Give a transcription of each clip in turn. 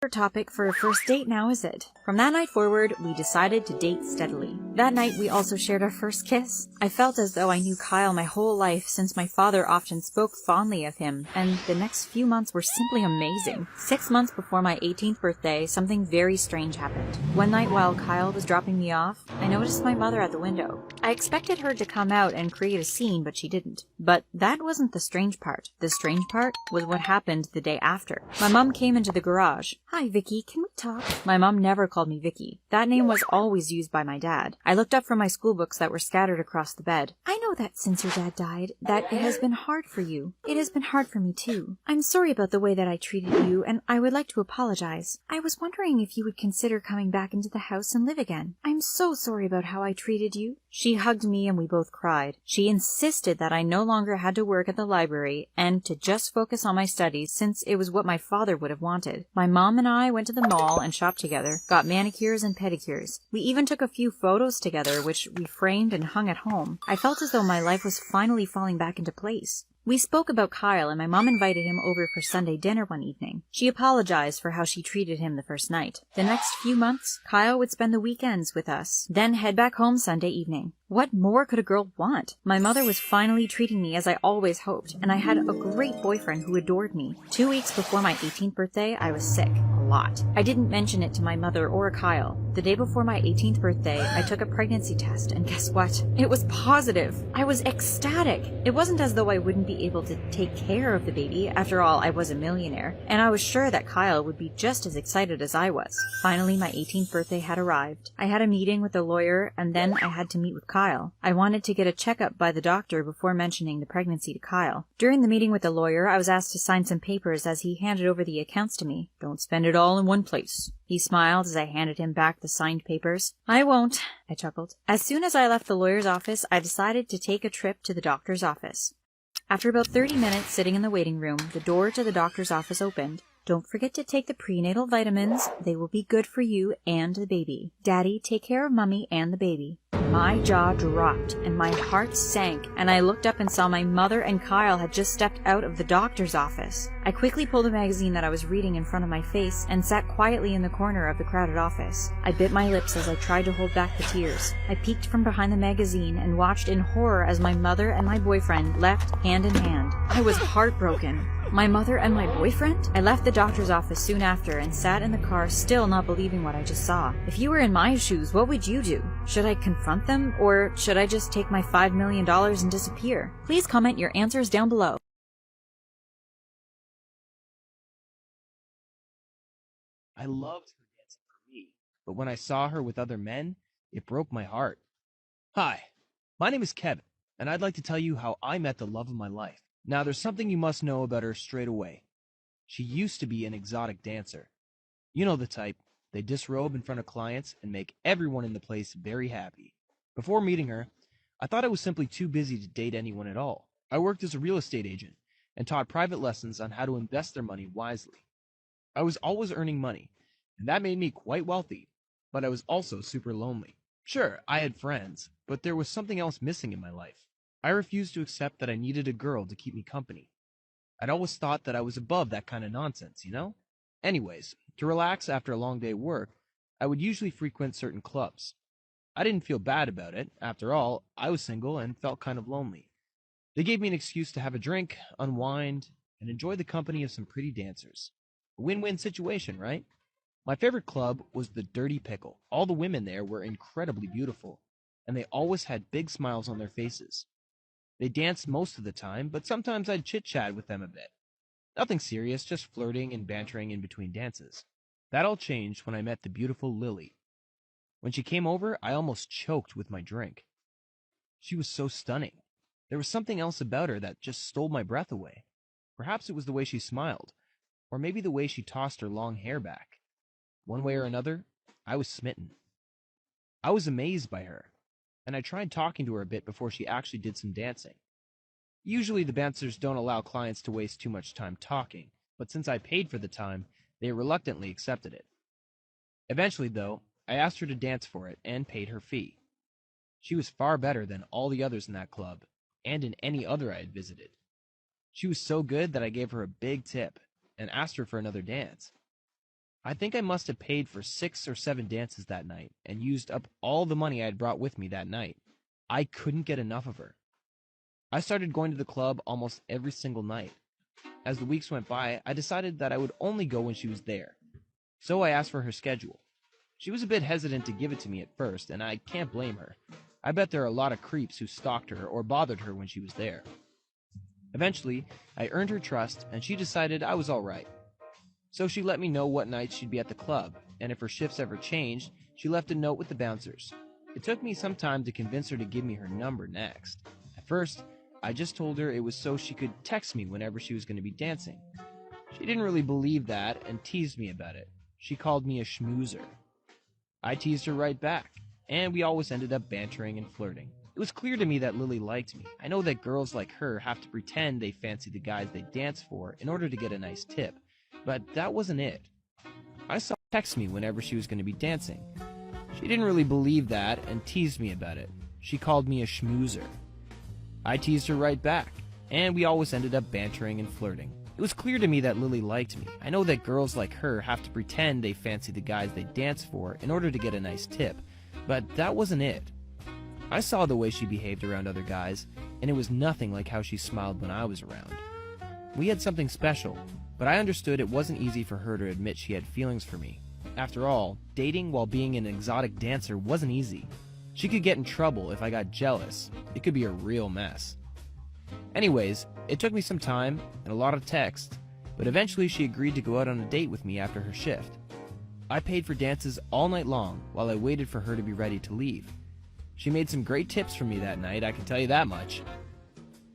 topic for a first date now, is it? From that night forward, we decided to date steadily. That night, we also shared our first kiss. I felt as though I knew Kyle my whole life since my father often spoke fondly of him, and the next few months were simply amazing. 6 months before my 18th birthday, something very strange happened. One night while Kyle was dropping me off, I noticed my mother at the window. I expected her to come out and create a scene, but she didn't. But that wasn't the strange part. The strange part was what happened the day after. My mom came into the garage. "Hi, Vicky, can we talk?" My mom never called me Vicky. That name was always used by my dad. I looked up from my school books that were scattered across the bed. "I know that since your dad died, that it has been hard for you. It has been hard for me too. I'm sorry about the way that I treated you, and I would like to apologize. I was wondering if you would consider coming back into the house and live again. I'm so sorry about how I treated you." She hugged me and we both cried. She insisted that I no longer had to work at the library and to just focus on my studies since it was what my father would have wanted. My mom and I went to the mall and shopped together, got manicures and pedicures. We even took a few photos together, which we framed and hung at home. I felt as though my life was finally falling back into place. We spoke about Kyle, and my mom invited him over for Sunday dinner one evening. She apologized for how she treated him the first night. The next few months, Kyle would spend the weekends with us, then head back home Sunday evening. What more could a girl want? My mother was finally treating me as I always hoped, and I had a great boyfriend who adored me. 2 weeks before my 18th birthday, I was sick. A lot. I didn't mention it to my mother or Kyle. The day before my 18th birthday, I took a pregnancy test, and guess what? It was positive. I was ecstatic. It wasn't as though I wouldn't be able to take care of the baby. After all, I was a millionaire, and I was sure that Kyle would be just as excited as I was. Finally, my 18th birthday had arrived. I had a meeting with the lawyer, and then I had to meet with Kyle. I wanted to get a checkup by the doctor before mentioning the pregnancy to Kyle. During the meeting with the lawyer, I was asked to sign some papers as he handed over the accounts to me. "Don't spend it all in one place." He smiled as I handed him back the signed papers. "I won't," I chuckled. As soon as I left the lawyer's office, I decided to take a trip to the doctor's office. After about 30 minutes sitting in the waiting room, the door to the doctor's office opened. "Don't forget to take the prenatal vitamins. They will be good for you and the baby. Daddy, take care of Mummy and the baby." My jaw dropped and my heart sank, and I looked up and saw my mother and Kyle had just stepped out of the doctor's office. I quickly pulled a magazine that I was reading in front of my face and sat quietly in the corner of the crowded office. I bit my lips as I tried to hold back the tears. I peeked from behind the magazine and watched in horror as my mother and my boyfriend left hand in hand. I was heartbroken. My mother and my boyfriend? I left the doctor's office soon after and sat in the car, still not believing what I just saw. If you were in my shoes, what would you do? Should I confront them, or should I just take my $5 million and disappear? Please comment your answers down below. I loved her dancing for me, but when I saw her with other men, it broke my heart. Hi, my name is Kevin, and I'd like to tell you how I met the love of my life. Now, there's something you must know about her straight away. She used to be an exotic dancer. You know the type. They disrobe in front of clients and make everyone in the place very happy. Before meeting her, I thought I was simply too busy to date anyone at all. I worked as a real estate agent and taught private lessons on how to invest their money wisely. I was always earning money, and that made me quite wealthy, but I was also super lonely. Sure, I had friends, but there was something else missing in my life. I refused to accept that I needed a girl to keep me company. I'd always thought that I was above that kind of nonsense, you know? Anyways, to relax after a long day of work, I would usually frequent certain clubs. I didn't feel bad about it. After all, I was single and felt kind of lonely. They gave me an excuse to have a drink, unwind, and enjoy the company of some pretty dancers. A win-win situation, right? My favorite club was the Dirty Pickle. All the women there were incredibly beautiful, and they always had big smiles on their faces. They danced most of the time, but sometimes I'd chit-chat with them a bit. Nothing serious, just flirting and bantering in between dances. That all changed when I met the beautiful Lily. When she came over, I almost choked with my drink. She was so stunning. There was something else about her that just stole my breath away. Perhaps it was the way she smiled, or maybe the way she tossed her long hair back. One way or another, I was smitten. I was amazed by her, and I tried talking to her a bit before she actually did some dancing. Usually the dancers don't allow clients to waste too much time talking, but since I paid for the time, they reluctantly accepted it. Eventually, though, I asked her to dance for it and paid her fee. She was far better than all the others in that club, and in any other I had visited. She was so good that I gave her a big tip and asked her for another dance. I think I must have paid for 6 or 7 dances that night and used up all the money I had brought with me that night. I couldn't get enough of her. I started going to the club almost every single night. As the weeks went by, I decided that I would only go when she was there. So I asked for her schedule. She was a bit hesitant to give it to me at first, and I can't blame her. I bet there are a lot of creeps who stalked her or bothered her when she was there. Eventually, I earned her trust, and she decided I was all right. So she let me know what nights she'd be at the club, and if her shifts ever changed, she left a note with the bouncers. It took me some time to convince her to give me her number next. At first, I just told her it was so she could text me whenever she was going to be dancing. She didn't really believe that and teased me about it. She called me a schmoozer. I teased her right back, and we always ended up bantering and flirting. It was clear to me that Lily liked me. I know that girls like her have to pretend they fancy the guys they dance for in order to get a nice tip, but that wasn't it. I saw her text me whenever she was going to be dancing. She didn't really believe that and teased me about it. She called me a schmoozer. I teased her right back, and we always ended up bantering and flirting. It was clear to me that Lily liked me. I know that girls like her have to pretend they fancy the guys they dance for in order to get a nice tip, but that wasn't it. I saw the way she behaved around other guys, and it was nothing like how she smiled when I was around. We had something special, but I understood it wasn't easy for her to admit she had feelings for me. After all, dating while being an exotic dancer wasn't easy. She could get in trouble if I got jealous. It could be a real mess. Anyways, it took me some time and a lot of text, but eventually she agreed to go out on a date with me after her shift. I paid for dances all night long while I waited for her to be ready to leave. She made some great tips for me that night, I can tell you that much.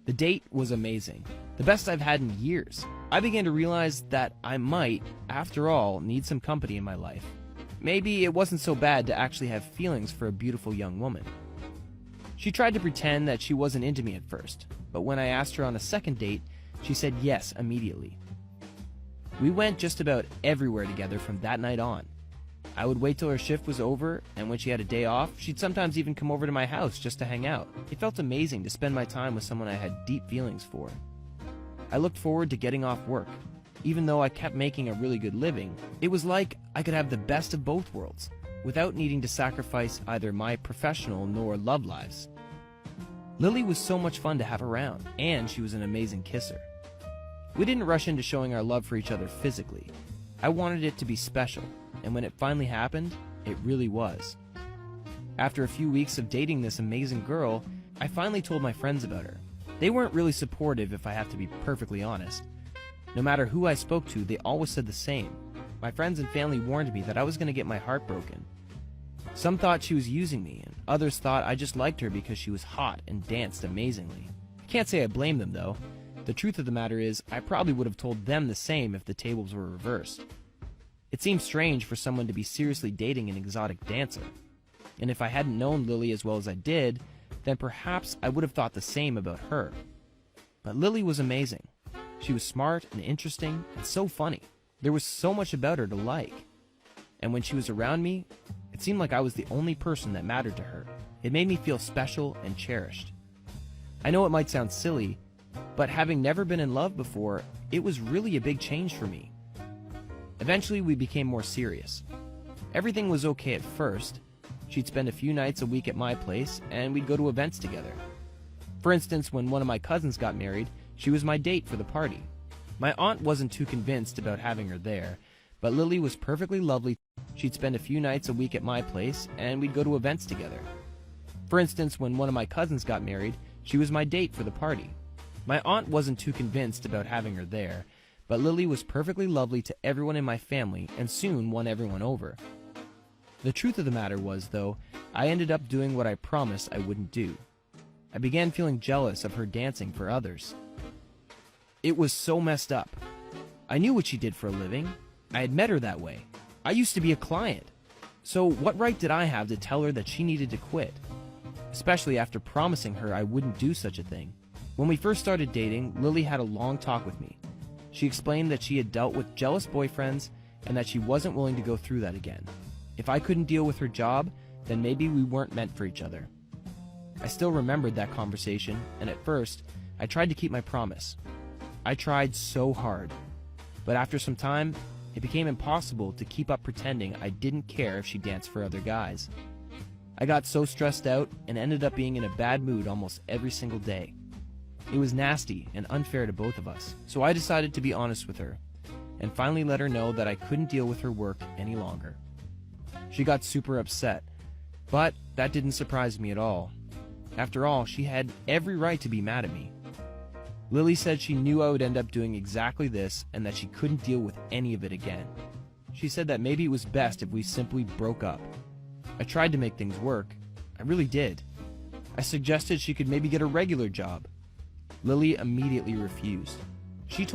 The date was amazing, the best I've had in years. I began to realize that I might, after all, need some company in my life. Maybe it wasn't so bad to actually have feelings for a beautiful young woman. She tried to pretend that she wasn't into me at first, but when I asked her on a second date, she said yes immediately. We went just about everywhere together from that night on. I would wait till her shift was over, and when she had a day off, she'd sometimes even come over to my house just to hang out. It felt amazing to spend my time with someone I had deep feelings for. I looked forward to getting off work. Even though I kept making a really good living, it was like I could have the best of both worlds, without needing to sacrifice either my professional nor love lives. Lily was so much fun to have around, and she was an amazing kisser. We didn't rush into showing our love for each other physically. I wanted it to be special, and when it finally happened, it really was. After a few weeks of dating this amazing girl, I finally told my friends about her. They weren't really supportive, if I have to be perfectly honest. No matter who I spoke to, they always said the same. My friends and family warned me that I was going to get my heart broken. Some thought she was using me, and others thought I just liked her because she was hot and danced amazingly. I can't say I blame them, though. The truth of the matter is, I probably would have told them the same if the tables were reversed. It seemed strange for someone to be seriously dating an exotic dancer. And if I hadn't known Lily as well as I did, then perhaps I would have thought the same about her. But Lily was amazing. She was smart and interesting and so funny. There was so much about her to like. And when she was around me, it seemed like I was the only person that mattered to her. It made me feel special and cherished. I know it might sound silly, but having never been in love before, it was really a big change for me. Eventually, we became more serious. Everything was okay at first. She'd spend a few nights a week at my place, and we'd go to events together. For instance, when one of my cousins got married, she was my date for the party. My aunt wasn't too convinced about having her there, but Lily was perfectly lovely. She'd spend a few nights a week at my place, and we'd go to events together. For instance, when one of my cousins got married, she was my date for the party. My aunt wasn't too convinced about having her there, but Lily was perfectly lovely to everyone in my family and soon won everyone over. The truth of the matter was, though, I ended up doing what I promised I wouldn't do. I began feeling jealous of her dancing for others. It was so messed up. I knew what she did for a living. I had met her that way. I used to be a client. So what right did I have to tell her that she needed to quit? Especially after promising her I wouldn't do such a thing. When we first started dating, Lily had a long talk with me. She explained that she had dealt with jealous boyfriends and that she wasn't willing to go through that again. If I couldn't deal with her job, then maybe we weren't meant for each other. I still remembered that conversation, and at first, I tried to keep my promise. I tried so hard. But after some time, It became impossible to keep up pretending I didn't care if she danced for other guys. I got so stressed out and ended up being in a bad mood almost every single day. It was nasty and unfair to both of us, so I decided to be honest with her and finally let her know that I couldn't deal with her work any longer. She got super upset, but that didn't surprise me at all. After all, she had every right to be mad at me. Lily said she knew I would end up doing exactly this and that she couldn't deal with any of it again. She said that maybe it was best if we simply broke up. I tried to make things work. I really did. I suggested she could maybe get a regular job. Lily immediately refused. She told